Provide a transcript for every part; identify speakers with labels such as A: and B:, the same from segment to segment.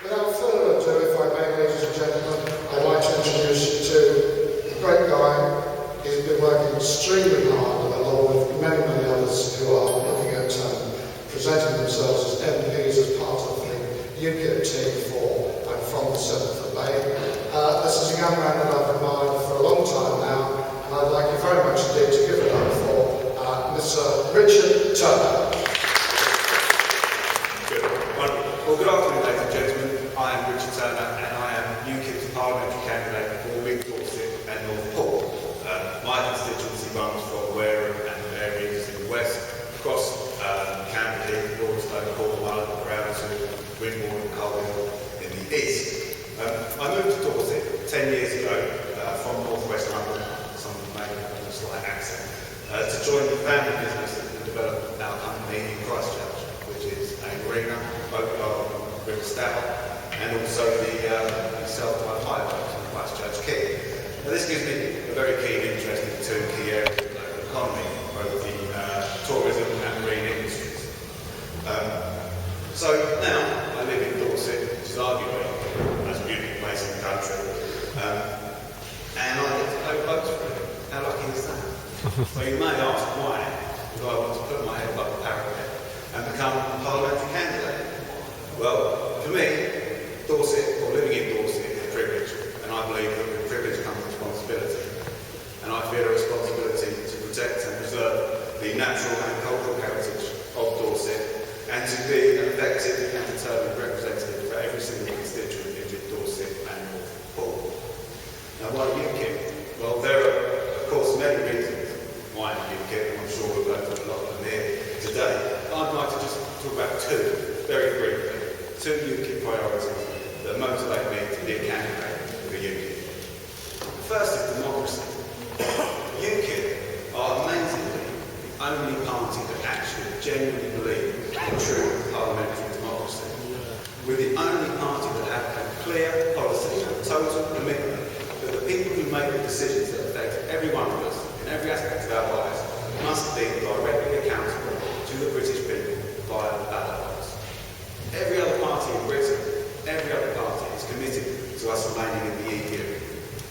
A: Without further ado, if I may, ladies and gentlemen, I'd like to introduce you to a great guy. He's been working extremely hard, along with many others who are looking at presenting themselves as MPs as part of the UKIP team for and from the 7th of May. This is a young man that I've admired for a long time now, and I'd like you very much indeed to give it up for Mr. Richard Turner.
B: Well, good afternoon, ladies and gentlemen. I am Richard Turner, and I am UKIP's parliamentary candidate for Wing, Dorset and North Poole. My constituency runs from Wareham and areas in the west, across Camberley, Broadstone, Cornwall, around to Wimborne and Colville in the east. I moved to Dorset 10 years ago from northwest London, some may have a slight accent, to join the family business that developed our company in Christchurch, which is a marina, boatyard, river stout, and also the self-drive highway from Christchurch Quay. Now, this gives me a very keen interest in two key areas of the local economy, both the tourism and marine industries. So now I live in Dorset, which is arguably the most beautiful place in the country, and I get to play boats for it. How lucky is that? So you may ask why do I want to put my head above the parapet and become a parliamentary candidate? Well, for me, Dorset, or living in Dorset, is a privilege, and I believe that with privilege comes responsibility. And I feel a responsibility to protect and preserve the natural and cultural heritage of Dorset, and to be an effective and determined representative for every single constituent in Dorset and North Poole. Now, why UKIP? Well, there are, of course, many reasons why UKIP, and I'm sure we'll go through a lot of them here today. I'd like to just talk about two, very briefly, two UKIP priorities that motivate me to be a candidate for UKIP. The first is democracy. UKIP are amazingly the only party that actually genuinely believe in true parliamentary democracy. We're the only party that have a clear policy and total commitment that the people who make the decisions that affect every one of us in every aspect of our lives must be directly accountable to the British people via the ballot box. Every other party in Britain, every other party is committed to us remaining in the EU,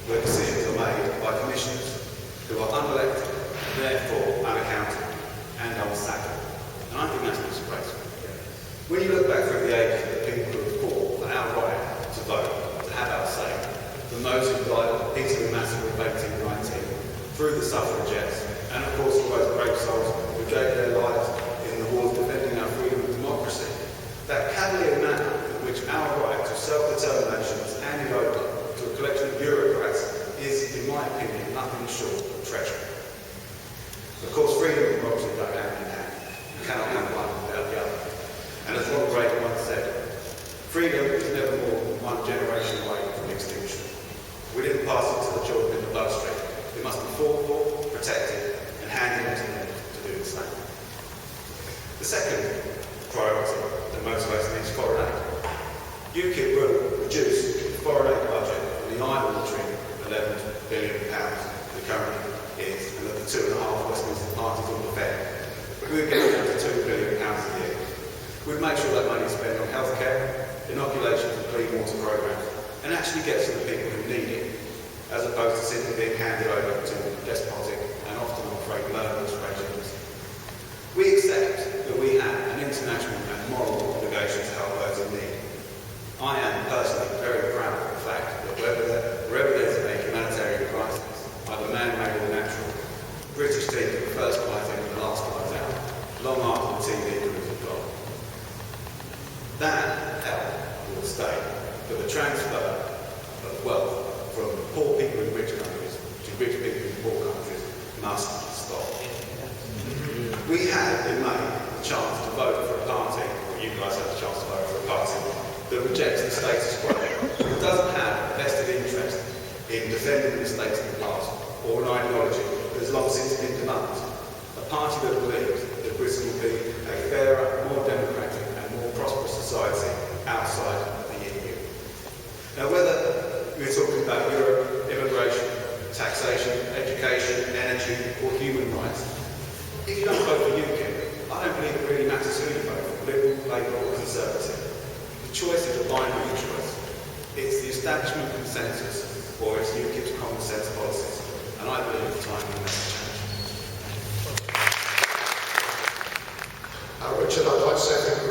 B: where decisions are made by commissioners who are unelected, therefore unaccountable and unsackable. And I think that's disgraceful. When you look back through the ages of the people who have fought for our right to vote, to have our say, from those who died of the peaceful massacre of 1819, through the suffragettes, and of course all those brave souls who gave their lives in the wars defending our freedom and democracy, that cavalier manner in which our right to self-determination is handed over to a collection of bureaucrats is, in my opinion, nothing short of treachery. Of course, freedom and democracy go hand in hand. You cannot have one without the other. And as Ronald Reagan once said, freedom is never more than one generation away from extinction. We didn't pass it to the children in the bloodstream. It must be fought for, protected, and handed on to them to do the same. The second priority that motivates me is foreign aid. UKIP will reduce the foreign aid budget from the eye-watering £11 billion that it currently is, and that the 2.5 Westminster parties will defend. We would get down to £2 billion a year. We'd make sure that money is spent on healthcare, inoculations and clean water programs, and actually gets to the people who need it, as opposed to simply being handed over to despotic and often, I'm afraid, murderous regimes. We accept that we have an international and moral obligation to help those in need. I am personally very proud of the fact that wherever there's a humanitarian crisis, either man-made or natural, the British team are the first guys in and the last guys out, long after the TV crews have gone. That help will stay, but the transfer of wealth from poor people in rich countries to rich people in poor countries must stop. We had in May the chance to vote for a party, or you guys had the chance to vote for a party, that rejects the status quo. It doesn't have a vested interest in defending the mistakes of the past, or an ideology that has long since been debunked. A party that believes that Britain will be a fairer, more democratic and more prosperous society outside the EU. Now, whether we're talking about Europe, immigration, taxation, education, energy or human rights, if you don't vote for UKIP, I don't believe it really matters who you vote for, Liberal, Labour or Conservative. The choice is a binary choice. establishment consensus for its UKIP's common sense policies, and I believe the time will make a change.
A: Richard, I'd like to say thank you